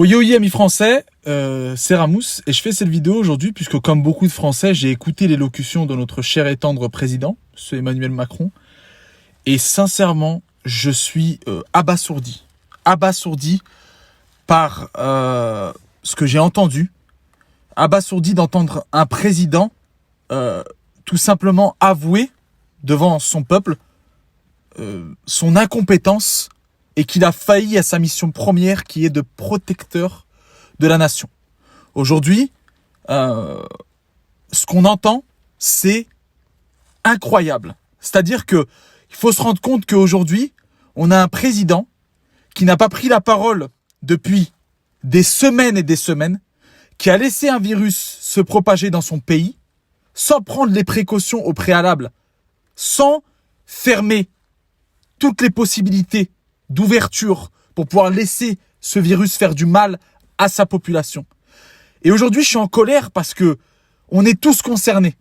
Yo amis français, c'est Ramous et je fais cette vidéo aujourd'hui puisque comme beaucoup de Français, j'ai écouté l'élocution de notre cher et tendre président, ce Emmanuel Macron, et sincèrement, je suis abasourdi par ce que j'ai entendu, abasourdi d'entendre un président tout simplement avouer devant son peuple son incompétence et qu'il a failli à sa mission première qui est de protecteur de la nation. Aujourd'hui, ce qu'on entend, c'est incroyable. C'est-à-dire que il faut se rendre compte qu'aujourd'hui, on a un président qui n'a pas pris la parole depuis des semaines et des semaines, qui a laissé un virus se propager dans son pays, sans prendre les précautions au préalable, sans fermer toutes les possibilités d'ouverture pour pouvoir laisser ce virus faire du mal à sa population. Et aujourd'hui, je suis en colère parce que on est tous concernés.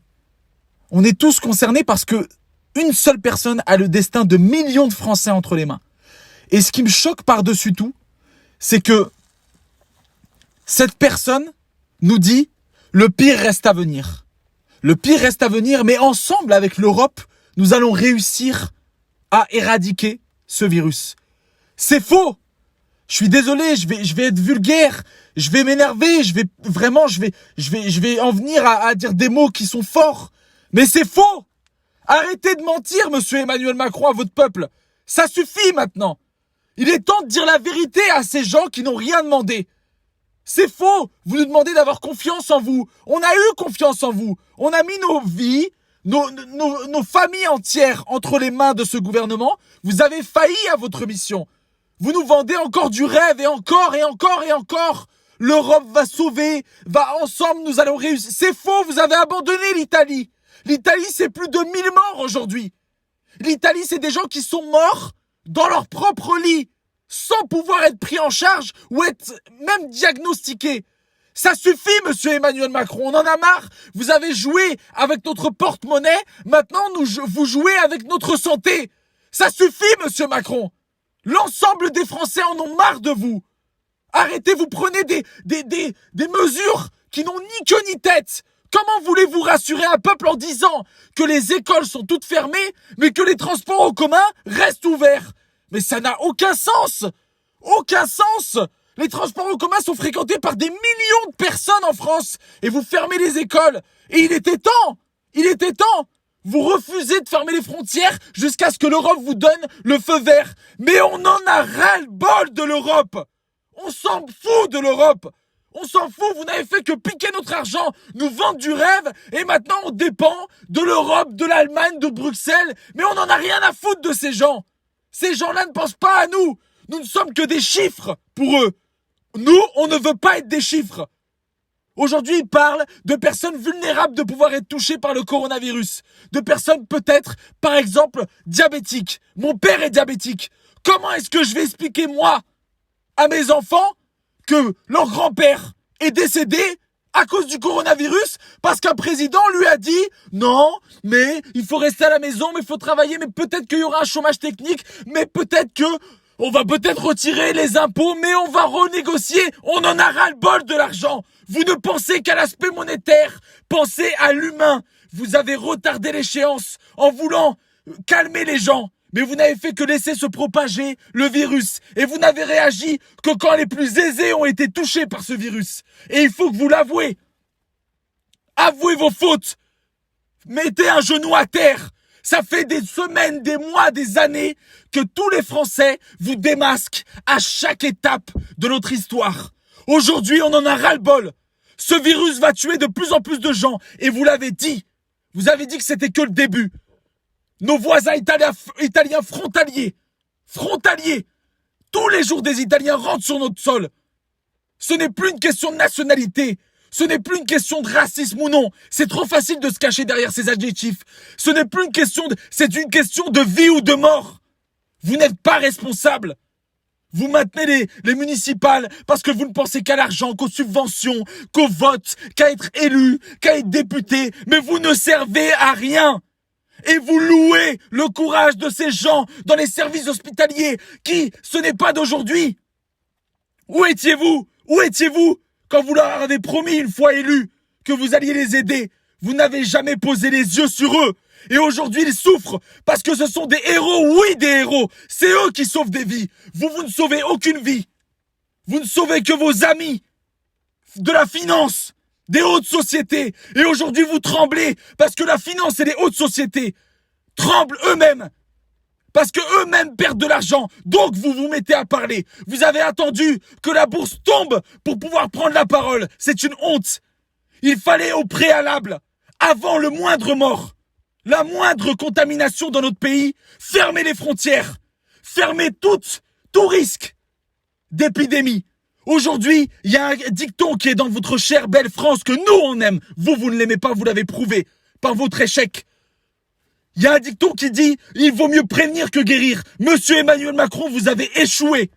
On est tous concernés parce que une seule personne a le destin de millions de Français entre les mains. Et ce qui me choque par-dessus tout, c'est que cette personne nous dit « le pire reste à venir ». Le pire reste à venir, mais ensemble avec l'Europe, nous allons réussir à éradiquer ce virus. C'est faux. Je suis désolé, je vais être vulgaire, je vais m'énerver, je vais en venir à dire des mots qui sont forts. Mais c'est faux. Arrêtez de mentir, monsieur Emmanuel Macron, à votre peuple. Ça suffit maintenant. Il est temps de dire la vérité à ces gens qui n'ont rien demandé. C'est faux. Vous nous demandez d'avoir confiance en vous. On a eu confiance en vous. On a mis nos vies, nos familles entières entre les mains de ce gouvernement. Vous avez failli à votre mission. Vous nous vendez encore du rêve et encore et encore et encore. L'Europe va sauver, ensemble nous allons réussir. C'est faux, vous avez abandonné l'Italie. L'Italie, c'est plus de 1000 morts aujourd'hui. L'Italie, c'est des gens qui sont morts dans leur propre lit, sans pouvoir être pris en charge ou être même diagnostiqués. Ça suffit, monsieur Emmanuel Macron, on en a marre. Vous avez joué avec notre porte-monnaie, maintenant vous jouez avec notre santé. Ça suffit, monsieur Macron. L'ensemble des Français en ont marre de vous. Arrêtez, vous prenez des mesures qui n'ont ni queue ni tête. Comment voulez-vous rassurer un peuple en disant que les écoles sont toutes fermées, mais que les transports en commun restent ouverts? Mais ça n'a aucun sens. Aucun sens. Les transports en commun sont fréquentés par des millions de personnes en France. Et vous fermez les écoles. Et il était temps. Il était temps. Vous refusez de fermer les frontières jusqu'à ce que l'Europe vous donne le feu vert. Mais on en a ras-le-bol de l'Europe. On s'en fout de l'Europe. On s'en fout, vous n'avez fait que piquer notre argent, nous vendre du rêve, et maintenant on dépend de l'Europe, de l'Allemagne, de Bruxelles. Mais on n'en a rien à foutre de ces gens. Ces gens-là ne pensent pas à nous. Nous ne sommes que des chiffres pour eux. Nous, on ne veut pas être des chiffres. Aujourd'hui, ils parlent de personnes vulnérables de pouvoir être touchées par le coronavirus. De personnes peut-être, par exemple, diabétiques. Mon père est diabétique. Comment est-ce que je vais expliquer, moi, à mes enfants, que leur grand-père est décédé à cause du coronavirus parce qu'un président lui a dit « Non, mais il faut rester à la maison, mais il faut travailler, mais peut-être qu'il y aura un chômage technique, mais peut-être que... On va peut-être retirer les impôts, mais on va renégocier. On en a ras-le-bol de l'argent. Vous ne pensez qu'à l'aspect monétaire. Pensez à l'humain. Vous avez retardé l'échéance en voulant calmer les gens. Mais vous n'avez fait que laisser se propager le virus. Et vous n'avez réagi que quand les plus aisés ont été touchés par ce virus. Et il faut que vous l'avouez. Avouez vos fautes. Mettez un genou à terre. Ça fait des semaines, des mois, des années que tous les Français vous démasquent à chaque étape de notre histoire. Aujourd'hui, on en a ras-le-bol. Ce virus va tuer de plus en plus de gens. Et vous l'avez dit. Vous avez dit que c'était que le début. Nos voisins italiens frontaliers. Tous les jours, des Italiens rentrent sur notre sol. Ce n'est plus une question de nationalité. Ce n'est plus une question de racisme ou non. C'est trop facile de se cacher derrière ces adjectifs. Ce n'est plus une question c'est une question de vie ou de mort. Vous n'êtes pas responsable. Vous maintenez les municipales parce que vous ne pensez qu'à l'argent, qu'aux subventions, qu'au vote, qu'à être élu, qu'à être député. Mais vous ne servez à rien. Et vous louez le courage de ces gens dans les services hospitaliers qui, ce n'est pas d'aujourd'hui. Où étiez-vous? Où étiez-vous quand vous leur avez promis une fois élus que vous alliez les aider? Vous n'avez jamais posé les yeux sur eux. Et aujourd'hui, ils souffrent parce que ce sont des héros, oui, des héros. C'est eux qui sauvent des vies. Vous ne sauvez aucune vie. Vous ne sauvez que vos amis de la finance, des hautes sociétés. Et aujourd'hui, vous tremblez parce que la finance et les hautes sociétés tremblent eux-mêmes. Parce que eux-mêmes perdent de l'argent. Donc, vous vous mettez à parler. Vous avez attendu que la bourse tombe pour pouvoir prendre la parole. C'est une honte. Il fallait au préalable, avant le moindre mort, la moindre contamination dans notre pays, fermer les frontières. Fermer tout risque d'épidémie. Aujourd'hui, il y a un dicton qui est dans votre chère belle France que nous on aime. Vous ne l'aimez pas, vous l'avez prouvé par votre échec. Il y a un dicton qui dit « Il vaut mieux prévenir que guérir ». Monsieur Emmanuel Macron, vous avez échoué.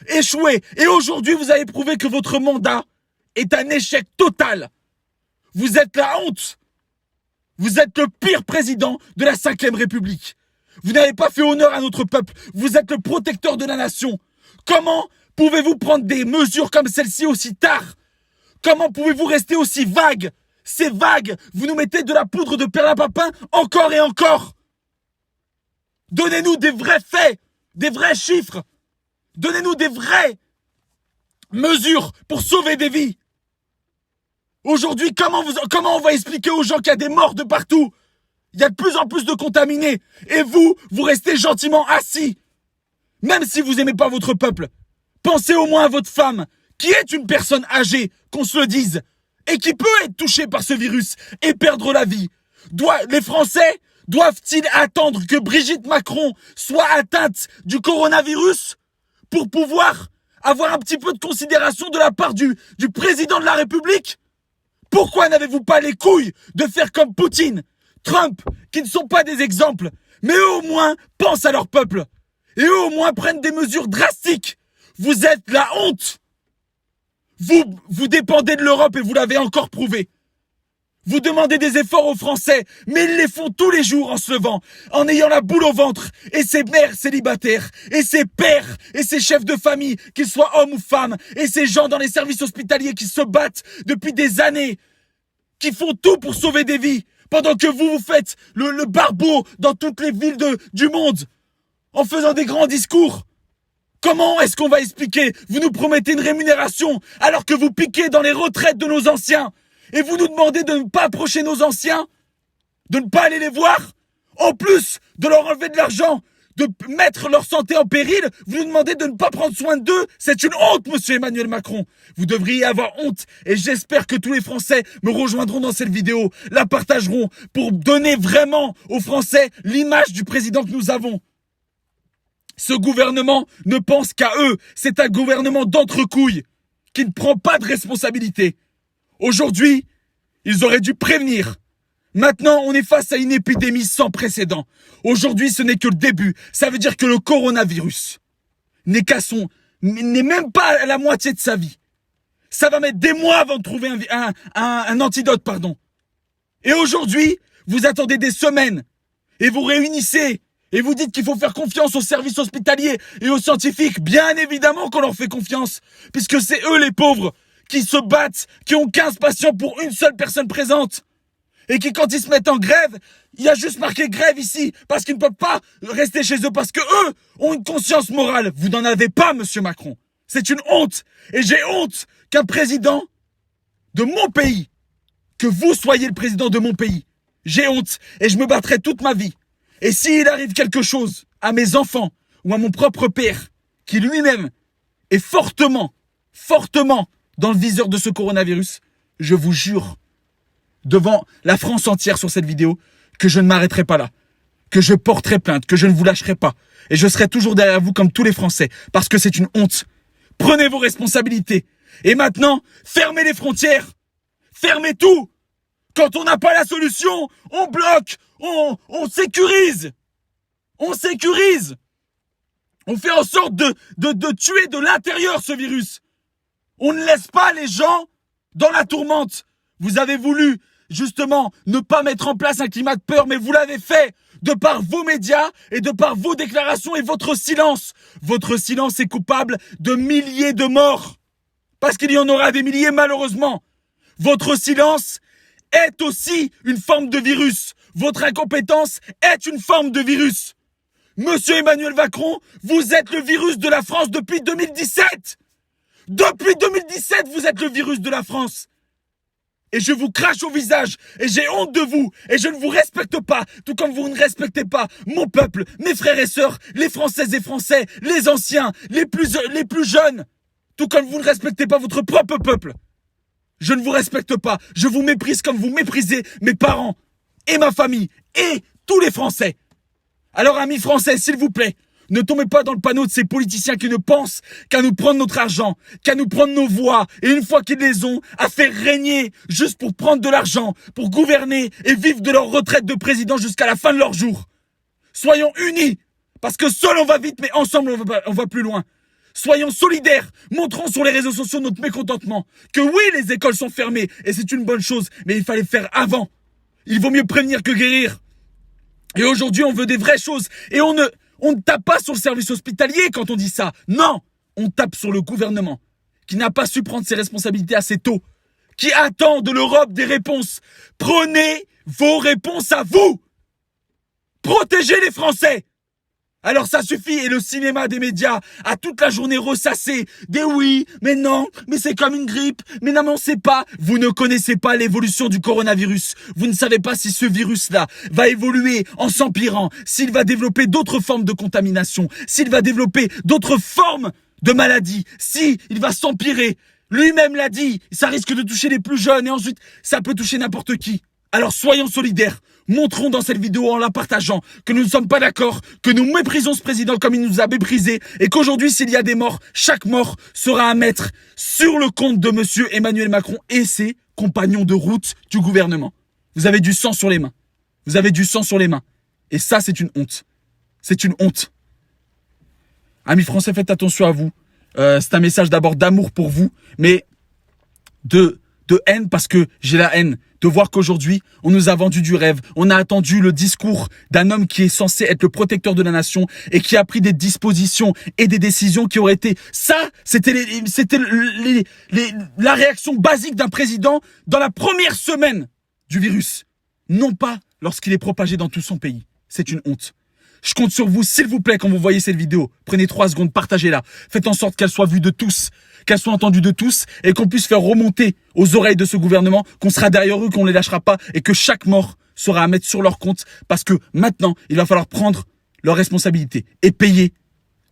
Échoué. Et aujourd'hui, vous avez prouvé que votre mandat est un échec total. Vous êtes la honte. Vous êtes le pire président de la 5e République. Vous n'avez pas fait honneur à notre peuple. Vous êtes le protecteur de la nation. Comment pouvez-vous prendre des mesures comme celle-ci aussi tard? Comment pouvez-vous rester aussi vague? C'est vague. Vous nous mettez de la poudre de perlimpinpin encore et encore. Donnez-nous des vrais faits, des vrais chiffres. Donnez-nous des vraies mesures pour sauver des vies. Aujourd'hui, comment on va expliquer aux gens qu'il y a des morts de partout? Il y a de plus en plus de contaminés. Et vous restez gentiment assis. Même si vous n'aimez pas votre peuple. Pensez au moins à votre femme, qui est une personne âgée, qu'on se le dise, et qui peut être touchée par ce virus et perdre la vie. Les Français doivent-ils attendre que Brigitte Macron soit atteinte du coronavirus pour pouvoir avoir un petit peu de considération de la part du président de la République? Pourquoi n'avez-vous pas les couilles de faire comme Poutine, Trump, qui ne sont pas des exemples, mais eux au moins pensent à leur peuple, et eux au moins prennent des mesures drastiques? Vous êtes la honte. Vous dépendez de l'Europe et vous l'avez encore prouvé. Vous demandez des efforts aux Français, mais ils les font tous les jours en se levant, en ayant la boule au ventre. Et ces mères célibataires, et ces pères, et ces chefs de famille, qu'ils soient hommes ou femmes, et ces gens dans les services hospitaliers qui se battent depuis des années, qui font tout pour sauver des vies, pendant que vous faites le barbeau dans toutes les villes du monde, en faisant des grands discours. Comment est-ce qu'on va expliquer? Vous nous promettez une rémunération alors que vous piquez dans les retraites de nos anciens et vous nous demandez de ne pas approcher nos anciens, de ne pas aller les voir, en plus de leur enlever de l'argent, de mettre leur santé en péril, vous nous demandez de ne pas prendre soin d'eux. C'est une honte, monsieur Emmanuel Macron. Vous devriez avoir honte et j'espère que tous les Français me rejoindront dans cette vidéo, la partageront pour donner vraiment aux Français l'image du président que nous avons. Ce gouvernement ne pense qu'à eux. C'est un gouvernement d'entrecouilles qui ne prend pas de responsabilité. Aujourd'hui, ils auraient dû prévenir. Maintenant, on est face à une épidémie sans précédent. Aujourd'hui, ce n'est que le début. Ça veut dire que le coronavirus n'est même pas à la moitié de sa vie. Ça va mettre des mois avant de trouver un antidote, pardon. Et aujourd'hui, vous attendez des semaines et vous réunissez et vous dites qu'il faut faire confiance aux services hospitaliers et aux scientifiques. Bien évidemment qu'on leur fait confiance, puisque c'est eux les pauvres qui se battent, qui ont 15 patients pour une seule personne présente. Et qui, quand ils se mettent en grève, il y a juste marqué grève ici, parce qu'ils ne peuvent pas rester chez eux, parce que eux ont une conscience morale. Vous n'en avez pas, monsieur Macron. C'est une honte. Et j'ai honte qu'un président de mon pays, que vous soyez le président de mon pays. J'ai honte. Et je me battrai toute ma vie. Et s'il arrive quelque chose à mes enfants ou à mon propre père, qui lui-même est fortement dans le viseur de ce coronavirus, je vous jure, devant la France entière sur cette vidéo, que je ne m'arrêterai pas là, que je porterai plainte, que je ne vous lâcherai pas. Et je serai toujours derrière vous comme tous les Français, parce que c'est une honte. Prenez vos responsabilités. Et maintenant, fermez les frontières. Fermez tout. Quand on n'a pas la solution, on bloque, on sécurise. On sécurise. On fait en sorte de tuer de l'intérieur ce virus. On ne laisse pas les gens dans la tourmente. Vous avez voulu, justement, ne pas mettre en place un climat de peur, mais vous l'avez fait de par vos médias et de par vos déclarations et votre silence. Votre silence est coupable de milliers de morts. Parce qu'il y en aura des milliers malheureusement. Votre silence est aussi une forme de virus. Votre incompétence est une forme de virus. Monsieur Emmanuel Macron, vous êtes le virus de la France depuis 2017. Depuis 2017, vous êtes le virus de la France. Et je vous crache au visage, et j'ai honte de vous, et je ne vous respecte pas, tout comme vous ne respectez pas mon peuple, mes frères et sœurs, les Françaises et Français, les anciens, les plus jeunes, tout comme vous ne respectez pas votre propre peuple. Je ne vous respecte pas, je vous méprise comme vous méprisez mes parents, et ma famille, et tous les Français. Alors amis français, s'il vous plaît, ne tombez pas dans le panneau de ces politiciens qui ne pensent qu'à nous prendre notre argent, qu'à nous prendre nos voix, et une fois qu'ils les ont, à faire régner juste pour prendre de l'argent, pour gouverner et vivre de leur retraite de président jusqu'à la fin de leur jour. Soyons unis, parce que seul on va vite, mais ensemble on va plus loin. Soyons solidaires, montrons sur les réseaux sociaux notre mécontentement, que oui, les écoles sont fermées, et c'est une bonne chose, mais il fallait faire avant. Il vaut mieux prévenir que guérir. Et aujourd'hui, on veut des vraies choses. Et on ne tape pas sur le service hospitalier quand on dit ça. Non, on tape sur le gouvernement qui n'a pas su prendre ses responsabilités assez tôt, qui attend de l'Europe des réponses. Prenez vos réponses à vous. Protégez les Français. Alors ça suffit, et le cinéma des médias a toute la journée ressassé des oui, mais non, mais c'est comme une grippe, mais non, mais on sait pas. Vous ne connaissez pas l'évolution du coronavirus. Vous ne savez pas si ce virus-là va évoluer en s'empirant, s'il va développer d'autres formes de contamination, s'il va développer d'autres formes de maladies, s'il va s'empirer. Lui-même l'a dit, ça risque de toucher les plus jeunes et ensuite ça peut toucher n'importe qui. Alors soyons solidaires. Montrons dans cette vidéo en la partageant que nous ne sommes pas d'accord, que nous méprisons ce président comme il nous a méprisés et qu'aujourd'hui s'il y a des morts, chaque mort sera à mettre sur le compte de monsieur Emmanuel Macron et ses compagnons de route du gouvernement. Vous avez du sang sur les mains. Vous avez du sang sur les mains. Et ça, c'est une honte. C'est une honte. Amis français, faites attention à vous. C'est un message d'abord d'amour pour vous, mais de haine parce que j'ai la haine de voir qu'aujourd'hui, on nous a vendu du rêve. On a attendu le discours d'un homme qui est censé être le protecteur de la nation et qui a pris des dispositions et des décisions qui auraient été... Ça, c'était la réaction basique d'un président dans la première semaine du virus. Non pas lorsqu'il est propagé dans tout son pays. C'est une honte. Je compte sur vous, s'il vous plaît, quand vous voyez cette vidéo. Prenez 3 secondes, partagez-la. Faites en sorte qu'elle soit vue de tous, qu'elle soit entendue de tous et qu'on puisse faire remonter aux oreilles de ce gouvernement qu'on sera derrière eux, qu'on ne les lâchera pas et que chaque mort sera à mettre sur leur compte parce que maintenant, il va falloir prendre leurs responsabilités et payer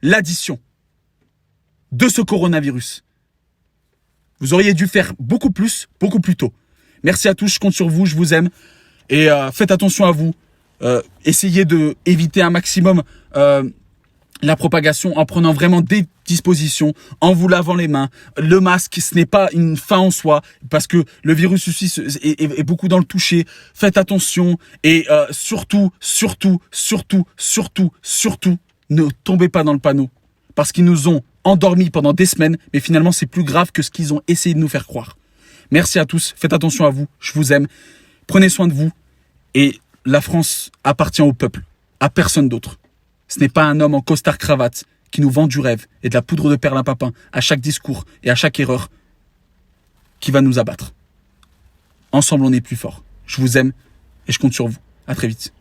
l'addition de ce coronavirus. Vous auriez dû faire beaucoup plus tôt. Merci à tous, je compte sur vous, je vous aime et faites attention à vous. Essayez de éviter un maximum la propagation en prenant vraiment des dispositions, en vous lavant les mains. Le masque, ce n'est pas une fin en soi, parce que le virus aussi est beaucoup dans le toucher. Faites attention et surtout, ne tombez pas dans le panneau. Parce qu'ils nous ont endormis pendant des semaines, mais finalement, c'est plus grave que ce qu'ils ont essayé de nous faire croire. Merci à tous, faites attention à vous, je vous aime. Prenez soin de vous et la France appartient au peuple, à personne d'autre. Ce n'est pas un homme en costard-cravate qui nous vend du rêve et de la poudre de perlimpinpin à chaque discours et à chaque erreur qui va nous abattre. Ensemble, on est plus fort. Je vous aime et je compte sur vous. À très vite.